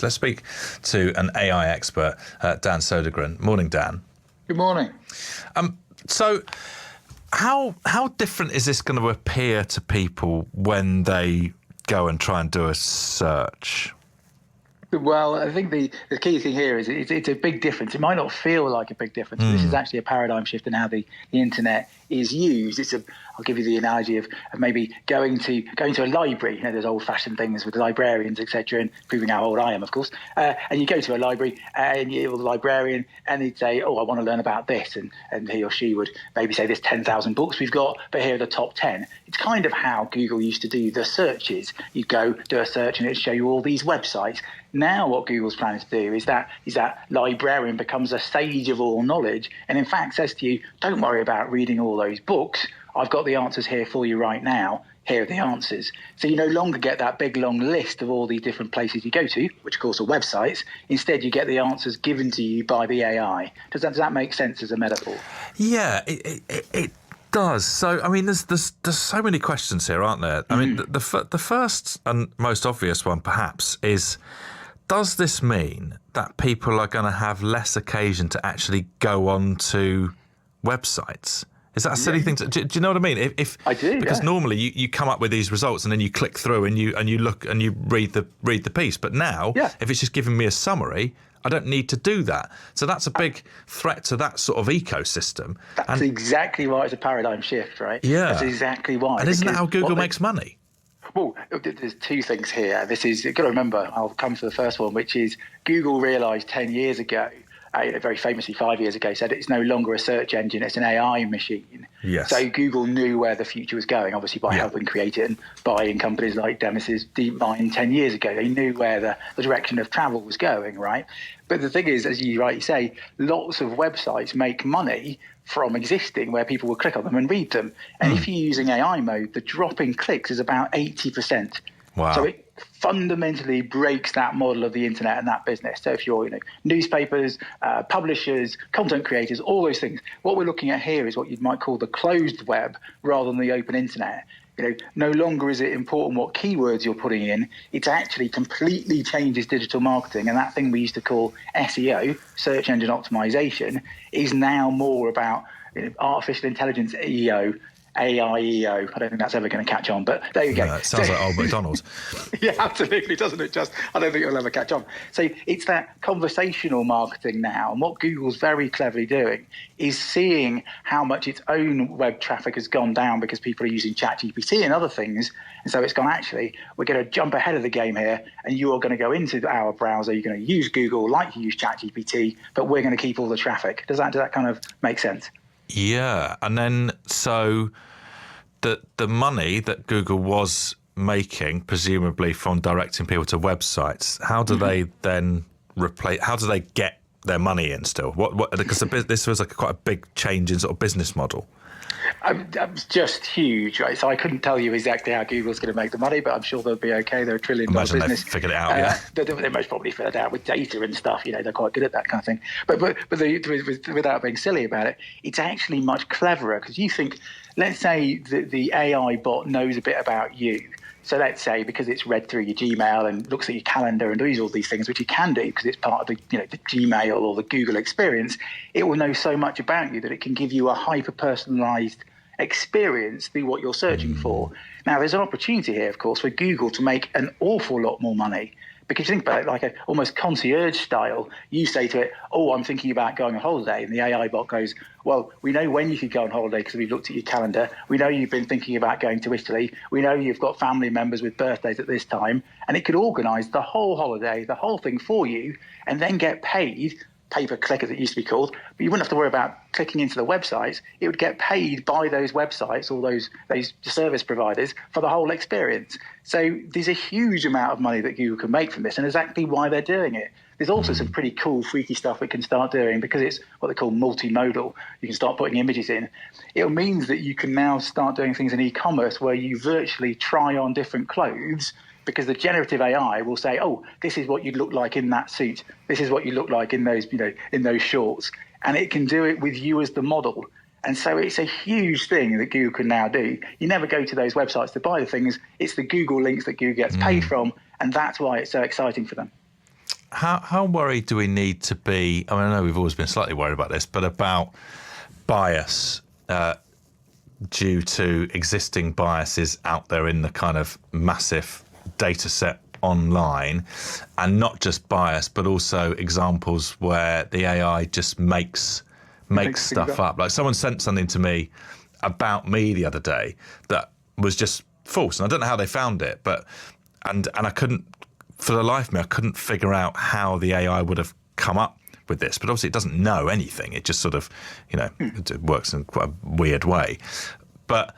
questions. Let's speak to an AI expert, Dan Södergren. Morning, Dan. Good morning. So how different is this going to appear to people when they go and try and do a search? Well, I think the key thing here is it's a big difference. It might not feel like a big difference, but this is actually a paradigm shift in how the internet is used. I'll give you the analogy of maybe going to a library. You know, there's old-fashioned things with librarians, etc., and proving how old I am, of course. And you go to a library and you're the librarian, and he'd say, "Oh, I want to learn about this," and he or she would maybe say, "There's 10,000 books we've got, but here are the top 10." It's kind of how Google used to do the searches. You'd go do a search, and it'd show you all these websites. Now what Google's planning to do is that librarian becomes a sage of all knowledge, and in fact says to you, "Don't worry about reading all those books. I've got the answers here for you right now. Here are the answers." So you no longer get that big long list of all these different places you go to, which of course are websites. Instead, you get the answers given to you by the AI. Does that make sense as a metaphor? Yeah, it does. So, I mean, there's so many questions here, aren't there? I mean, the first and most obvious one, perhaps, is, does this mean that people are going to have less occasion to actually go on to websites? Is that a silly thing? Do you know what I mean? I do. Because normally you come up with these results and then you click through and you look and you read the piece. But now, if it's just giving me a summary, I don't need to do that. So that's a big threat to that sort of ecosystem. That's exactly why it's a paradigm shift, right? Yeah. That's exactly why. And isn't that how Google makes money? Well, there's two things here. You've got to remember, I'll come to the first one, which is Google realized 10 years ago, very famously 5 years ago, said it's no longer a search engine, it's an AI machine. Yes. So Google knew where the future was going, obviously by helping create it and buying companies like Demis's DeepMind 10 years ago. They knew where the direction of travel was going, right? But the thing is, as you rightly say, lots of websites make money from existing where people will click on them and read them. And if you're using AI mode, the drop in clicks is about 80%. Wow. So it fundamentally breaks that model of the internet and that business. So if you're newspapers, publishers, content creators, all those things, what we're looking at here is what you might call the closed web rather than the open internet. No longer is it important what keywords you're putting in. It actually completely changes digital marketing, and that thing we used to call SEO, search engine optimization, is now more about artificial intelligence EO, AIEO. I don't think that's ever going to catch on, but there you go. No, it sounds like old McDonald's. Yeah, absolutely, doesn't it? I don't think it'll ever catch on. So it's that conversational marketing now, and what Google's very cleverly doing is seeing how much its own web traffic has gone down because people are using ChatGPT and other things, and so it's gone, actually, we're going to jump ahead of the game here, and you are going to go into our browser, you're going to use Google like you use ChatGPT, but we're going to keep all the traffic. Does that kind of make sense? Yeah, and then so the money that Google was making, presumably from directing people to websites, how do they then replace? How do they get their money in still? Because this was quite a big change in sort of business model. It's just huge, right? So I couldn't tell you exactly how Google's going to make the money, but I'm sure they'll be okay. They're $1 trillion business. Imagine they've figured it out, yeah. They most probably figured it out with data and stuff. They're quite good at that kind of thing. But without being silly about it, it's actually much cleverer because you think, let's say the AI bot knows a bit about you. So let's say because it's read through your Gmail and looks at your calendar and does all these things, which it can do because it's part of the Gmail or the Google experience, it will know so much about you that it can give you a hyper-personalized experience through what you're searching for. Now, there's an opportunity here, of course, for Google to make an awful lot more money. Because you think about it like a almost concierge style. You say to it, "Oh, I'm thinking about going on holiday," and the AI bot goes, "Well, we know when you could go on holiday because we've looked at your calendar. We know you've been thinking about going to Italy. We know you've got family members with birthdays at this time," and it could organise the whole holiday, the whole thing for you, and then get paid. Pay-per-click, as it used to be called, but you wouldn't have to worry about clicking into the websites. It would get paid by those websites or those service providers for the whole experience. So there's a huge amount of money that Google can make from this, and exactly why they're doing it. There's also some pretty cool, freaky stuff it can start doing because it's what they call multimodal. You can start putting images in. It means that you can now start doing things in e-commerce where you virtually try on different clothes, because the generative AI will say, "Oh, this is what you'd look like in that suit. This is what you look like in those, in those shorts," and it can do it with you as the model. And so it's a huge thing that Google can now do. You never go to those websites to buy the things. It's the Google links that Google gets paid from, and that's why it's so exciting for them. how worried do we need to be? I mean, I know we've always been slightly worried about this, but about bias due to existing biases out there in the kind of massive data set online, and not just bias, but also examples where the AI just makes stuff up. Like someone sent something to me about me the other day that was just false, and I don't know how they found it, but and I couldn't, for the life of me, I couldn't figure out how the AI would have come up with this. But obviously, it doesn't know anything. It just sort of, it works in quite a weird way. But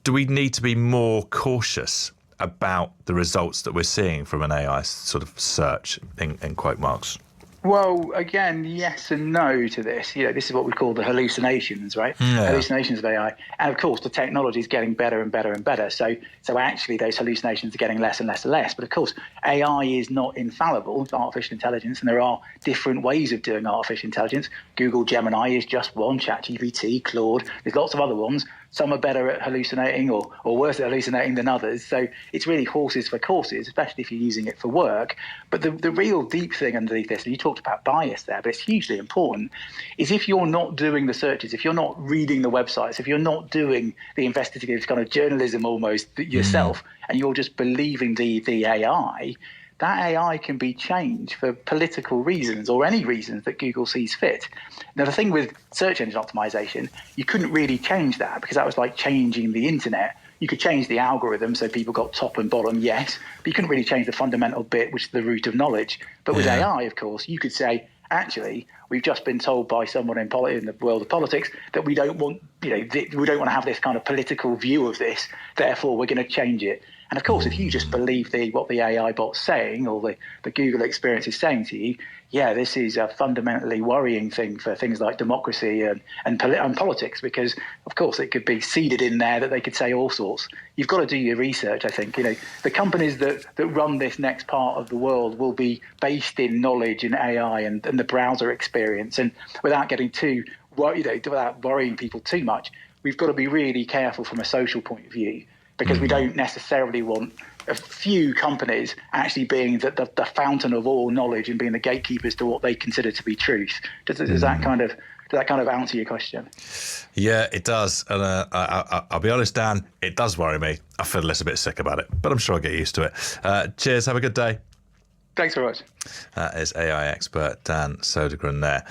do we need to be more cautious about the results that we're seeing from an AI sort of search in quote marks? Well, again, yes and no to this. This is what we call the hallucinations, right? Yeah. Hallucinations of AI. And of course, the technology is getting better and better and better. So actually, those hallucinations are getting less and less and less. But of course, AI is not infallible. It's artificial intelligence, and there are different ways of doing artificial intelligence. Google Gemini is just one, ChatGPT, Claude. There's lots of other ones. Some are better at hallucinating or worse at hallucinating than others. So it's really horses for courses, especially if you're using it for work. But the real deep thing underneath this, and you talked about bias there, but it's hugely important, is if you're not doing the searches, if you're not reading the websites, if you're not doing the investigative kind of journalism almost yourself, and you're just believing the AI, that AI can be changed for political reasons or any reasons that Google sees fit. Now, the thing with search engine optimization, you couldn't really change that because that was like changing the internet. You could change the algorithm so people got top and bottom, yes, but you couldn't really change the fundamental bit, which is the root of knowledge. But with AI, of course, you could say, actually, we've just been told by someone in the world of politics that we don't want, we don't want to have this kind of political view of this. Therefore, we're going to change it. And of course, if you just believe what the AI bot's saying or the Google experience is saying to you, yeah, this is a fundamentally worrying thing for things like democracy and politics, because, of course, it could be seeded in there that they could say all sorts. You've got to do your research, I think. The companies that run this next part of the world will be based in knowledge and AI and the browser experience. And without getting too without worrying people too much, we've got to be really careful from a social point of view, because we don't necessarily want a few companies actually being the fountain of all knowledge and being the gatekeepers to what they consider to be truth. Does that kind of answer your question? Yeah, it does. And I'll be honest, Dan, it does worry me. I feel a little bit sick about it, but I'm sure I'll get used to it. Cheers. Have a good day. Thanks very much. That is AI expert Dan Södergren there.